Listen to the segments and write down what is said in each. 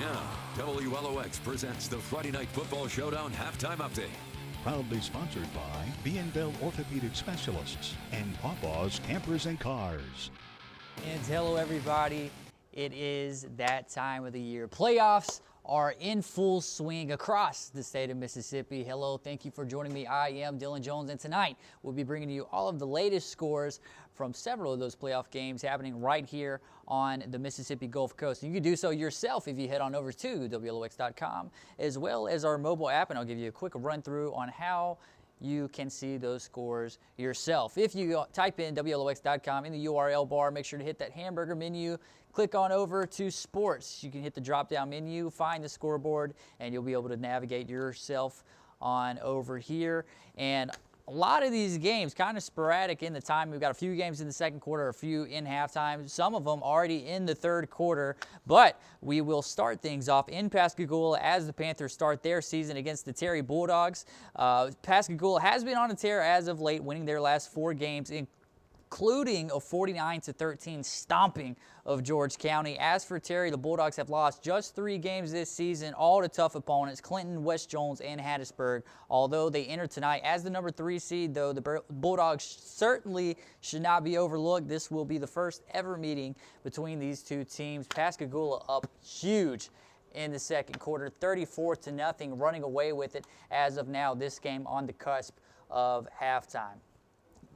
Now, WLOX presents the Friday Night Football Showdown Halftime Update. Proudly sponsored by B&Bell Orthopedic Specialists and Pawpaw's Campers and Cars. And hello everybody, it is that time of the year. Playoffs are in full swing across the state of Mississippi. Hello, thank you for joining me. I am Dylan Jones, and tonight we'll be bringing you all of the latest scores from several of those playoff games happening right here on the Mississippi Gulf Coast. You can do so yourself if you head on over to WLOX.com, as well as our mobile app, and I'll give you a quick run through on how you can see those scores yourself. If you type in WLOX.com in the URL bar, make sure to hit that hamburger menu, click on over to sports. You can hit the drop-down menu, find the scoreboard, and you'll be able to navigate yourself on over here. And a lot of these games kind of sporadic in the time. We've got a few games in the second quarter, a few in halftime, some of them already in the third quarter. But we will start things off in Pascagoula as the Panthers start their season against the Terry Bulldogs. Pascagoula has been on a tear as of late, winning their last 4 games, including a 49-13 stomping of George County. As for Terry, the Bulldogs have lost just 3 games this season, all to tough opponents, Clinton, West Jones, and Hattiesburg. Although they enter tonight as the number 3 seed, though, the Bulldogs certainly should not be overlooked. This will be the first ever meeting between these two teams. Pascagoula up huge in the second quarter, 34-0, running away with it as of now, this game on the cusp of halftime.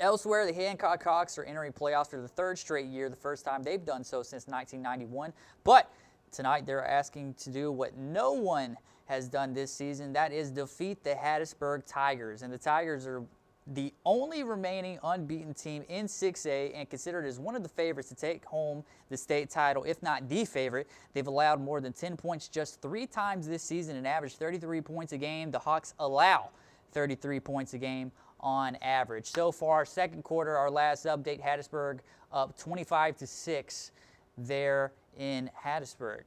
Elsewhere, the Hancock Hawks are entering playoffs for the 3rd straight year, the first time they've done so since 1991. But tonight they're asking to do what no one has done this season. That is defeat the Hattiesburg Tigers. And the Tigers are the only remaining unbeaten team in 6A and considered as one of the favorites to take home the state title, if not the favorite. They've allowed more than 10 points just 3 times this season and averaged 33 points a game. The Hawks allow 33 points a game on average. So far, second quarter, our last update, Hattiesburg up 25-6 there in Hattiesburg.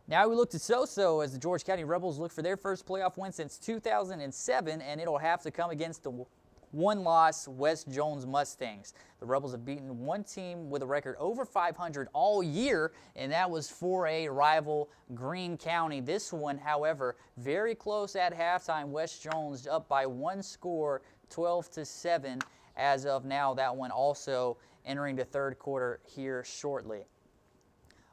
Now we look to so-so as the George County Rebels look for their first playoff win since 2007, and it'll have to come against the one-loss West Jones Mustangs. The Rebels have beaten one team with a record over 500 all year, and that was 4A rival Greene County. This one, however, very close at halftime. West Jones up by 1 score, 12-7 as of now. That one also entering the third quarter here shortly.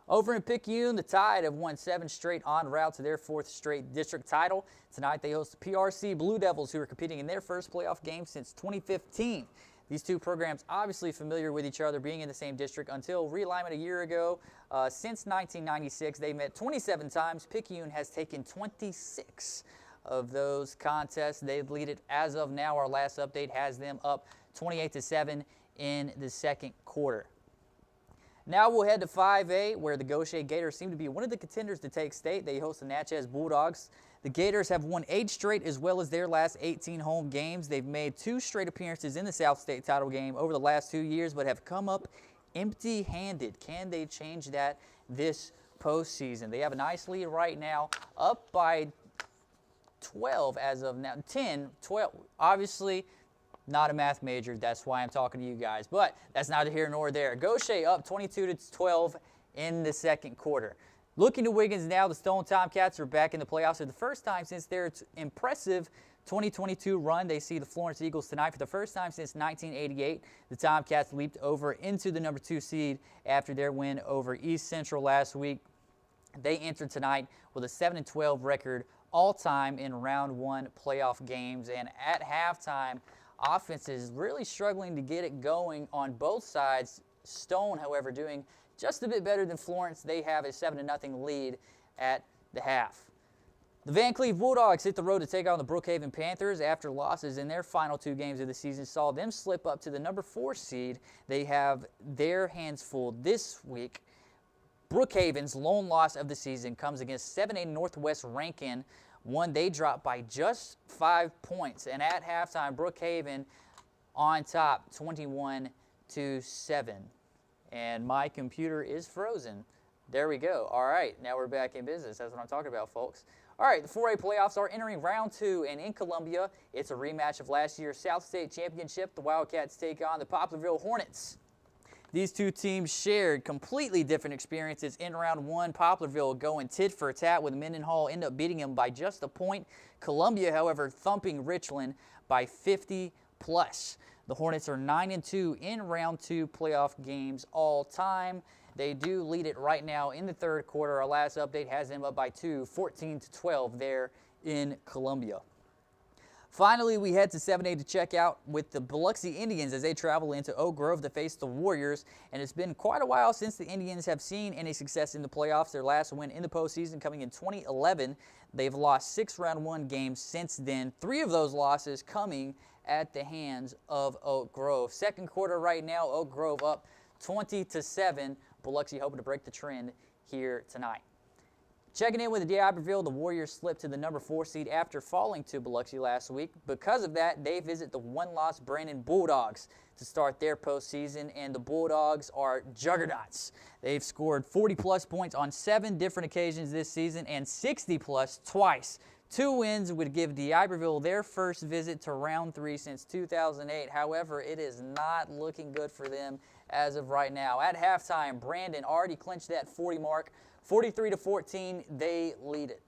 Over in Picayune, the Tide have won 7 straight en route to their 4th straight district title. Tonight they host the PRC Blue Devils, who are competing in their first playoff game since 2015. These two programs obviously familiar with each other, being in the same district until realignment a year ago. Since 1996, they met 27 times. Picayune has taken 26 of those contests. They lead it as of now. Our last update has them up 28-7 in the second quarter. Now we'll head to 5A, where the Gaucher Gators seem to be one of the contenders to take state. They host the Natchez Bulldogs. The Gators have won 8 straight as well as their last 18 home games. They've made 2 straight appearances in the South State title game over the last 2 years, but have come up empty-handed. Can they change that this postseason? They have a nice lead right now, up by 12 as of now, 10, 12. Obviously, not a math major, that's why I'm talking to you guys, but that's neither here nor there. Gaucher up 22-12 in the second quarter. Looking to Wiggins now, the Stone Tomcats are back in the playoffs for the first time since their impressive 2022 run. They see the Florence Eagles tonight for the first time since 1988. The Tomcats leaped over into the number 2 seed after their win over East Central last week. They entered tonight with a 7-12 record all-time in round 1 playoff games, and at halftime, offense is really struggling to get it going on both sides. Stone, however, doing just a bit better than Florence. They have a 7-0 lead at the half. The Van Cleve Bulldogs hit the road to take on the Brookhaven Panthers after losses in their final 2 games of the season saw them slip up to the number 4 seed. They have their hands full this week. Brookhaven's lone loss of the season comes against 7A Northwest Rankin, one they dropped by just 5 points. And at halftime, Brookhaven on top, 21-7. And my computer is frozen. There we go. All right, now we're back in business. That's what I'm talking about, folks. All right, the 4A playoffs are entering round 2, and in Columbia, it's a rematch of last year's South State Championship. The Wildcats take on the Poplarville Hornets. These two teams shared completely different experiences in round one. Poplarville going tit for tat with Mendenhall, end up beating them by just a point. Columbia, however, thumping Richland by 50 plus. The Hornets are 9-2 in round two playoff games all time. They do lead it right now in the third quarter. Our last update has them up by 2, 14-12 there in Columbia. Finally, we head to 7A to check out with the Biloxi Indians as they travel into Oak Grove to face the Warriors. And it's been quite a while since the Indians have seen any success in the playoffs. Their last win in the postseason coming in 2011. They've lost 6 round one games since then. 3 of those losses coming at the hands of Oak Grove. Second quarter right now, Oak Grove up 20-7. Biloxi hoping to break the trend here tonight. Checking in with the D'Iberville, the Warriors slipped to the number 4 seed after falling to Biloxi last week. Because of that, they visit the one-loss Brandon Bulldogs to start their postseason, and the Bulldogs are juggernauts. They've scored 40-plus points on 7 different occasions this season and 60-plus twice. 2 wins would give D'Iberville their first visit to round 3 since 2008. However, it is not looking good for them as of right now. At halftime, Brandon already clinched that 40 mark. 43-14, they lead it.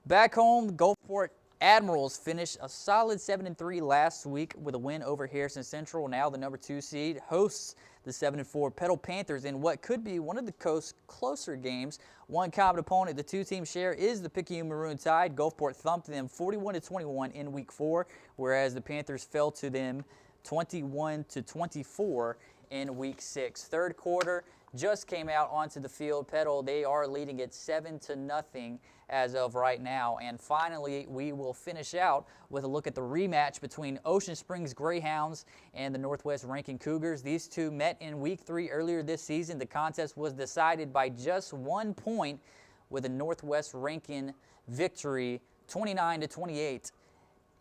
Back home, Gulfport Admirals finished a solid 7-3 last week with a win over Harrison Central. Now the number 2 seed hosts the 7-4 Petal Panthers in what could be one of the coast's closer games. One common opponent the two teams share is the Picayune Maroon Tide. Gulfport thumped them 41-21 in week 4, whereas the Panthers fell to them 21-24 in week 6. Third quarter just came out onto the field. Petal, they are leading it 7-0 as of right now. And finally, we will finish out with a look at the rematch between Ocean Springs Greyhounds and the Northwest Rankin Cougars. These two met in week 3 earlier this season. The contest was decided by just 1 point with a Northwest Rankin victory, 29-28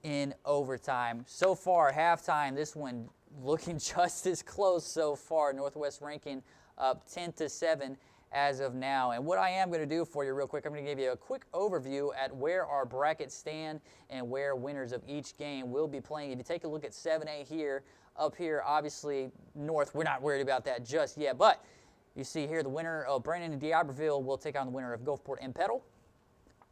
in overtime. So far, halftime, this one looking just as close so far. Northwest Rankin up 10-7 as of now. And what I am going to do for you real quick, I'm going to give you a quick overview at where our brackets stand and where winners of each game will be playing. If you take a look at 7A here, up here, obviously North, we're not worried about that just yet. But you see here the winner of Brandon and D'Iberville will take on the winner of Gulfport and Petal.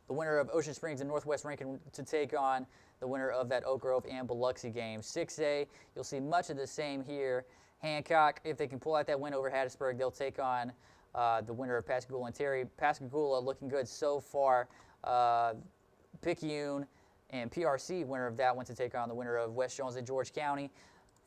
The winner of Ocean Springs and Northwest Rankin to take on the winner of that Oak Grove and Biloxi game. 6A, you'll see much of the same here. Hancock, if they can pull out that win over Hattiesburg, they'll take on the winner of Pascagoula and Terry. Pascagoula looking good so far. Picayune and PRC, winner of that one, to take on the winner of West Jones and George County.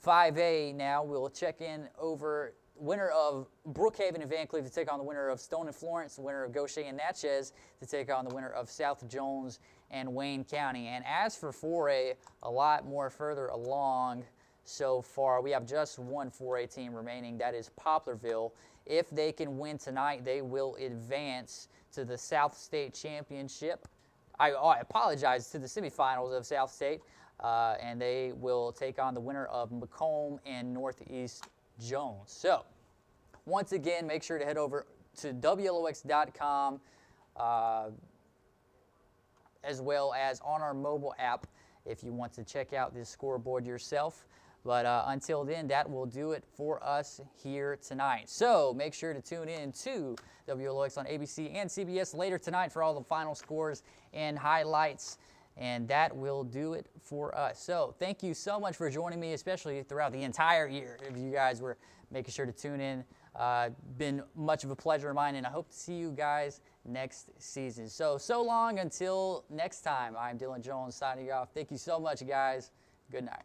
5A now, we'll check in over winner of Brookhaven and Van Cleve to take on the winner of Stone and Florence, the winner of Gaucher and Natchez to take on the winner of South Jones and Wayne County. And as for 4A, a lot more further along so far. We have just one 4A team remaining. That is Poplarville. If they can win tonight, they will advance to the South State Championship. I apologize, to the semifinals of South State. And they will take on the winner of Macomb and Northeast Jones. So, once again, make sure to head over to WLOX.com as well as on our mobile app if you want to check out this scoreboard yourself. But until then, that will do it for us here tonight. So make sure to tune in to WLOX on ABC and CBS later tonight for all the final scores and highlights. And that will do it for us. So thank you so much for joining me, especially throughout the entire year. If you guys were making sure to tune in, been much of a pleasure of mine, and I hope to see you guys next season. So long until next time. I'm Dylan Jones signing off. Thank you so much, guys. Good night.